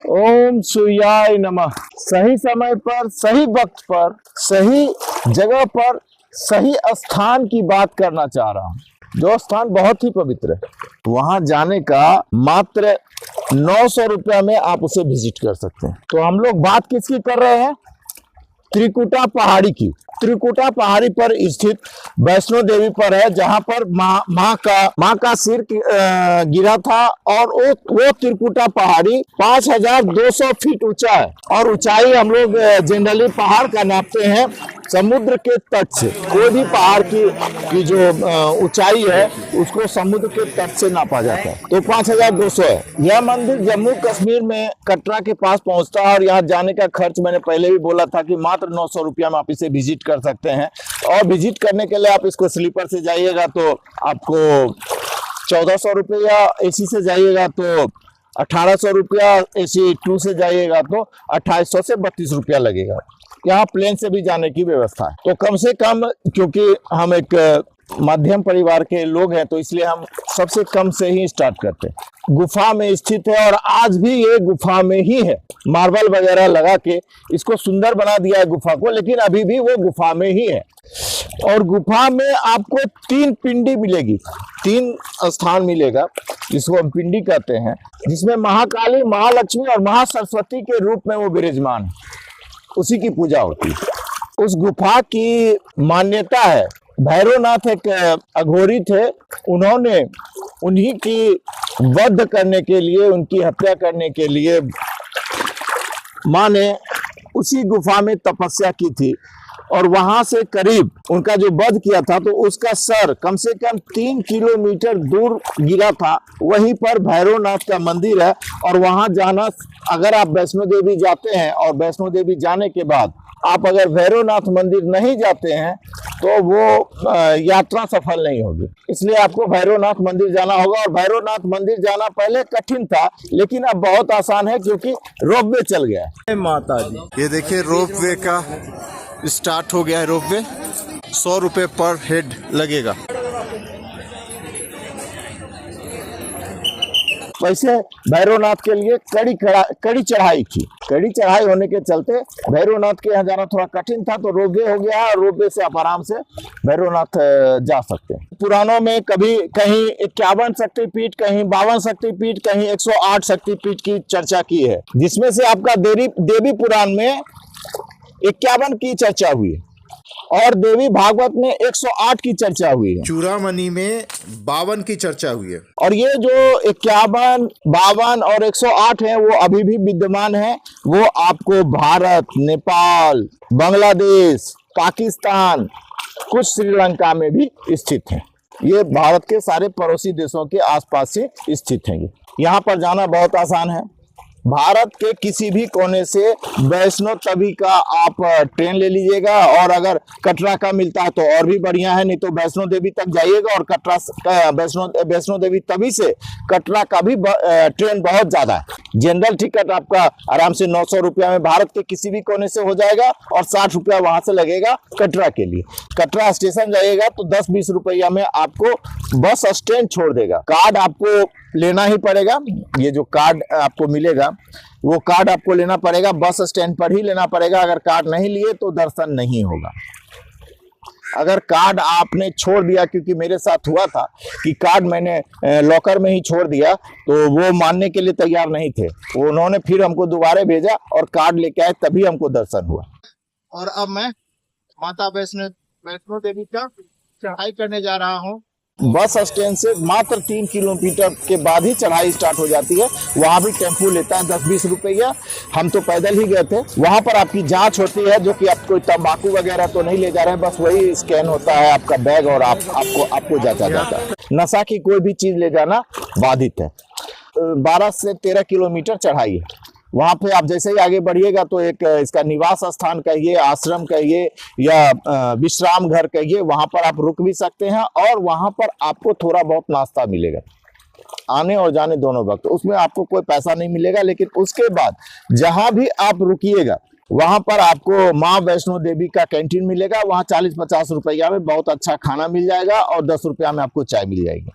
ओम सूर्याय नमः। सही समय पर, सही वक्त पर, सही जगह पर, सही स्थान की बात करना चाह रहा हूँ। जो स्थान बहुत ही पवित्र है, वहां जाने का मात्र 900 रुपया में आप उसे विजिट कर सकते हैं। तो हम लोग बात किसकी कर रहे हैं? त्रिकुटा पहाड़ी की। त्रिकुटा पहाड़ी पर स्थित वैष्णो देवी पर है, जहां पर माँ का सिर गिरा था। और वो त्रिकुटा पहाड़ी 5200 फीट ऊंचा है। और ऊंचाई हम लोग जनरली पहाड़ का नापते हैं समुद्र के तट से। कोई भी पहाड़ की जो ऊंचाई है उसको समुद्र के तट से नापा जाता है। तो 5200 है। यह मंदिर जम्मू कश्मीर में कटरा के पास पहुंचता है। और यहाँ जाने का खर्च मैंने पहले भी बोला था कि मात्र 900 रुपया में आप इसे विजिट कर सकते हैं। और विजिट करने के लिए आप इसको स्लीपर से जाइएगा तो आपको 1400 रुपया, एसी से जाइएगा तो 1800 रुपया, एसी 2 से जाइएगा तो 2800 से 32 रुपया लगेगा। यहाँ प्लेन से भी जाने की व्यवस्था है। तो कम से कम, क्योंकि हम एक मध्यम परिवार के लोग हैं, तो इसलिए हम सबसे कम से ही स्टार्ट करते हैं। गुफा में स्थित है और आज भी ये गुफा में ही है। मार्बल वगैरह लगा के इसको सुंदर बना दिया है गुफा को, लेकिन अभी भी वो गुफा में ही है। और गुफा में आपको 3 पिंडी मिलेगी, 3 स्थान मिलेगा जिसको हम पिंडी कहते हैं, जिसमें महाकाली, महालक्ष्मी और महासरस्वती के रूप में वो विराजमान है। उसी की पूजा होती है। उस गुफा की मान्यता है, भैरवनाथ एक अघोरी थे, उन्होंने उन्हीं की वध करने के लिए, उनकी हत्या करने के लिए माँ ने उसी गुफा में तपस्या की थी। और वहां से करीब उनका जो वध किया था, तो उसका सर कम से कम 3 किलोमीटर दूर गिरा था। वहीं पर भैरवनाथ का मंदिर है। और वहां जाना, अगर आप वैष्णो देवी जाते हैं और वैष्णो देवी जाने के बाद आप अगर भैरवनाथ मंदिर नहीं जाते हैं तो वो यात्रा सफल नहीं होगी। इसलिए आपको भैरवनाथ मंदिर जाना होगा। और भैरवनाथ मंदिर जाना पहले कठिन था, लेकिन अब बहुत आसान है क्योंकि रोपवे चल गया है। माता जी, ये देखिए रोपवे का स्टार्ट हो गया है। रोपवे 100 रुपये पर हेड लगेगा। वैसे भैरवनाथ के लिए कड़ी चढ़ाई थी। कड़ी चढ़ाई होने के चलते भैरवनाथ के यहाँ जाना थोड़ा कठिन था, तो रोपवे हो गया। और रोपवे से आप आराम से भैरवनाथ जा सकते हैं। पुराणों में कभी कहीं 51 शक्तिपीठ, कहीं 52 शक्तिपीठ, कहीं 108 शक्तिपीठ की चर्चा की है, जिसमें से आपका देवी पुराण में 51 की चर्चा हुई है और देवी भागवत में 108 की चर्चा हुई है। चूड़ामणि में 52 की चर्चा हुई है। और ये जो 51, 52 और 108 है वो अभी भी विद्यमान है। वो आपको भारत, नेपाल, बांग्लादेश, पाकिस्तान, कुछ श्रीलंका में भी स्थित है। ये भारत के सारे पड़ोसी देशों के आसपास ही स्थित हैं। यहाँ पर जाना बहुत आसान है। भारत के किसी भी कोने से वैष्णो तवी का आप ट्रेन ले लीजिएगा। और अगर कटरा का मिलता है तो और भी बढ़िया है, नहीं तो वैष्णो देवी तक जाइएगा। और कटरा वैष्णो देवी तवी से कटरा का भी ट्रेन बहुत ज्यादा है। जनरल टिकट आपका आराम से 900 रुपया में भारत के किसी भी कोने से हो जाएगा। और 60 रुपया वहां से लगेगा कटरा के लिए। कटरा स्टेशन जाइएगा तो 10-20 रुपया में आपको बस स्टैंड छोड़ देगा। कार्ड आपको लेना ही पड़ेगा। ये जो कार्ड आपको मिलेगा वो कार्ड आपको लेना पड़ेगा, बस स्टैंड पर ही लेना पड़ेगा। अगर कार्ड नहीं लिए तो दर्शन नहीं होगा। अगर कार्ड आपने छोड़ दिया, क्योंकि मेरे साथ हुआ था कि कार्ड मैंने लॉकर में ही छोड़ दिया, तो वो मानने के लिए तैयार नहीं थे। उन्होंने फिर हमको दोबारा भेजा और कार्ड लेके आए, तभी हमको दर्शन हुआ। और अब मैं माता वैष्णो देवी का चढ़ाई करने जा रहा हूँ। बस स्टैंड से मात्र 3 किलोमीटर के बाद ही चढ़ाई स्टार्ट हो जाती है। वहाँ भी टेम्पू लेता है 10-20 रुपया। हम तो पैदल ही गए थे। वहाँ पर आपकी जांच होती है, जो कि आप कोई तंबाकू वगैरह तो नहीं ले जा रहे हैं, बस वही स्कैन होता है आपका बैग और आपको जांचा जाता है। नशा की कोई भी चीज ले जाना बाधित है। 12 से 13 किलोमीटर चढ़ाई है। वहां पे आप जैसे ही आगे बढ़िएगा तो एक इसका निवास स्थान कहिए, आश्रम कहिए या विश्राम घर कहिए, वहां पर आप रुक भी सकते हैं। और वहां पर आपको थोड़ा बहुत नाश्ता मिलेगा आने और जाने दोनों वक्त। उसमें आपको कोई पैसा नहीं मिलेगा, लेकिन उसके बाद जहां भी आप रुकिएगा वहां पर आपको माँ वैष्णो देवी का कैंटीन मिलेगा। वहां 40-50 रुपया में बहुत अच्छा खाना मिल जाएगा और 10 रुपया में आपको चाय मिल जाएगी।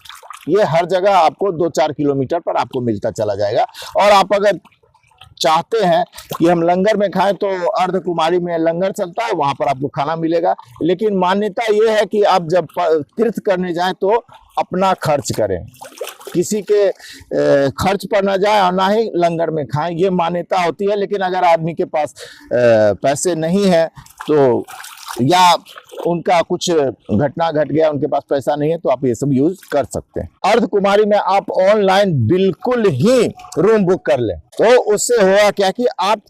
ये हर जगह आपको 2-4 किलोमीटर पर आपको मिलता चला जाएगा। और आप अगर चाहते हैं कि हम लंगर में खाएं तो अर्धकुमारी में लंगर चलता है, वहां पर आपको खाना मिलेगा। लेकिन मान्यता ये है कि आप जब तीर्थ करने जाएं तो अपना खर्च करें, किसी के खर्च पर ना जाए और ना ही लंगर में खाएं, ये मान्यता होती है। लेकिन अगर आदमी के पास पैसे नहीं है तो या उनका कुछ घटना घट गया, उनके पास पैसा नहीं है, तो आप ये सब यूज कर सकते हैं। अर्धकुमारी में आप ऑनलाइन बिल्कुल ही रूम बुक कर लें तो उससे होगा क्या कि आप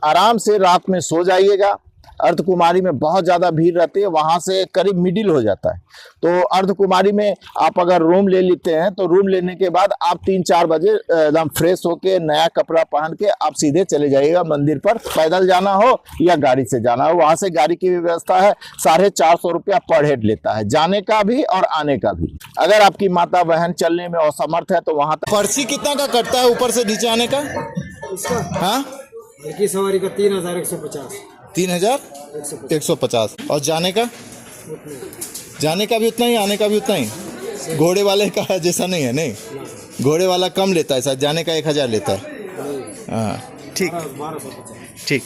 आराम से रात में सो जाइएगा। अर्धकुमारी में बहुत ज़्यादा भीड़ रहती है, वहाँ से करीब मिडिल हो जाता है। तो अर्धकुमारी में आप अगर रूम ले लेते हैं तो रूम लेने के बाद आप 3-4 बजे एकदम फ्रेश होके नया कपड़ा पहन के आप सीधे चले जाइएगा मंदिर पर। पैदल जाना हो या गाड़ी से जाना हो, वहाँ से गाड़ी की व्यवस्था है। 450 रुपया पर हेड लेता है, जाने का भी और आने का भी। अगर आपकी माता बहन चलने में असमर्थ है तो वहाँ पर्ची कितना का कटता है ऊपर से नीचे आने का? हाँ, की सवारी का 3150। 3150। और जाने का? जाने का भी उतना ही, आने का भी उतना ही? घोड़े वाले का जैसा नहीं है? नहीं, घोड़े वाला कम लेता है शायद, जाने का 1000 लेता है। हाँ, ठीक ठीक।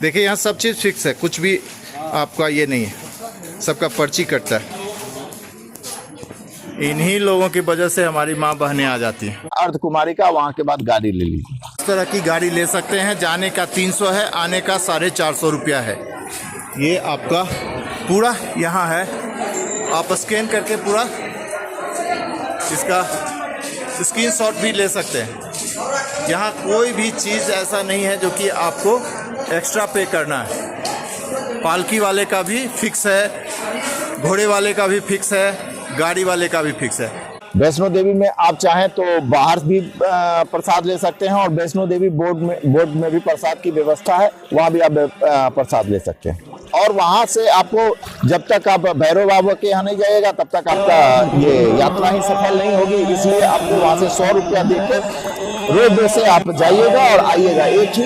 देखिए यहाँ सब चीज़ फिक्स है, कुछ भी आपका ये नहीं है, सबका पर्ची कटता है। इन्हीं लोगों की वजह से हमारी माँ बहनें आ जाती हैं। अर्धकुमारी का वहाँ के बाद गाड़ी ले लीजिए। इस तरह की गाड़ी ले सकते हैं, जाने का 300 है, आने का 450 रुपया है। ये आपका पूरा यहाँ है, आप स्कैन करके पूरा इसका स्क्रीनशॉट भी ले सकते हैं। यहाँ कोई भी चीज़ ऐसा नहीं है जो कि आपको एक्स्ट्रा पे करना है। पालकी वाले का भी फिक्स है, घोड़े वाले का भी फिक्स है, गाड़ी वाले का भी फिक्स है। वैष्णो देवी में आप चाहें तो बाहर भी प्रसाद ले सकते हैं और वैष्णो देवी बोर्ड में भी प्रसाद की व्यवस्था है, वहाँ भी आप प्रसाद ले सकते हैं। और वहाँ से आपको जब तक आप भैरव बाबा के यहाँ नहीं जाइएगा तब तक आपका ये यात्रा ही सफल नहीं होगी। इसलिए आपको वहाँ से 100 रुपया देकर रोड से आप जाइएगा और आइएगा। एक ही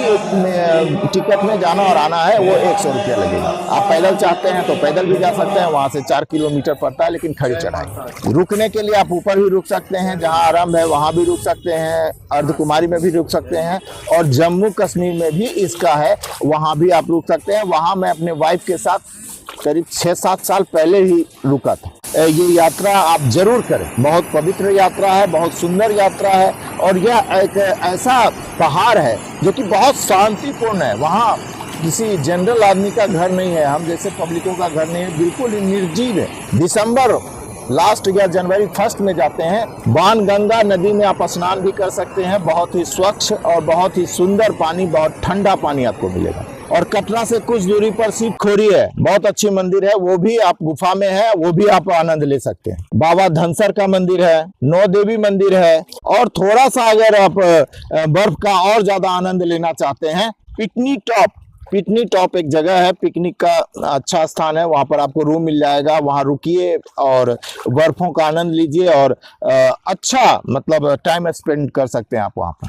टिकट में जाना और आना है, वो 100 रुपया लगेगा। आप पैदल चाहते हैं तो पैदल भी जा सकते हैं, वहाँ से 4 किलोमीटर पड़ता है, लेकिन खड़ी चढ़ाई। रुकने के लिए आप ऊपर भी रुक सकते हैं, जहाँ आराम है वहाँ भी रुक सकते हैं, अर्धकुमारी में भी रुक सकते हैं, और जम्मू कश्मीर में भी इसका है, वहाँ भी आप रुक सकते हैं। वहाँ मैं अपने वाइफ के साथ करीब 6-7 साल पहले ही रुका था। ये यात्रा आप जरूर करें, बहुत पवित्र यात्रा है, बहुत सुंदर यात्रा है। और यह एक ऐसा पहाड़ है जो कि बहुत शांतिपूर्ण है। वहाँ किसी जनरल आदमी का घर नहीं है, हम जैसे पब्लिकों का घर नहीं है, बिल्कुल निर्जीव है। दिसंबर लास्ट या जनवरी 1 में जाते हैं, बाणगंगा नदी में आप स्नान भी कर सकते हैं। बहुत ही स्वच्छ और बहुत ही सुंदर पानी, बहुत ठंडा पानी आपको मिलेगा। और कटरा से कुछ दूरी पर शिव खोरी है, बहुत अच्छी मंदिर है, वो भी आप गुफा में है, वो भी आप आनंद ले सकते हैं। बाबा धनसर का मंदिर है, नौ देवी मंदिर है। और थोड़ा सा अगर आप बर्फ का और ज्यादा आनंद लेना चाहते हैं, पिटनी टॉप एक जगह है, पिकनिक का अच्छा स्थान है, वहां पर आपको रूम मिल जाएगा। वहां रुकिए और बर्फों का आनंद लीजिए और अच्छा मतलब टाइम स्पेंड कर सकते हैं आप वहां पर।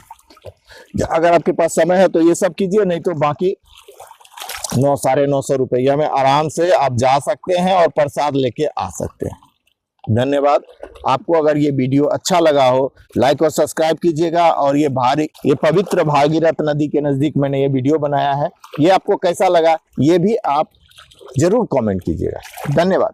अगर आपके पास समय है तो ये सब कीजिए, नहीं तो बाकी 900-950 रुपया में आराम से आप जा सकते हैं और प्रसाद लेके आ सकते हैं। धन्यवाद। आपको अगर ये वीडियो अच्छा लगा हो, लाइक और सब्सक्राइब कीजिएगा। और ये पवित्र भागीरथ नदी के नजदीक मैंने ये वीडियो बनाया है, ये आपको कैसा लगा ये भी आप जरूर कमेंट कीजिएगा। धन्यवाद।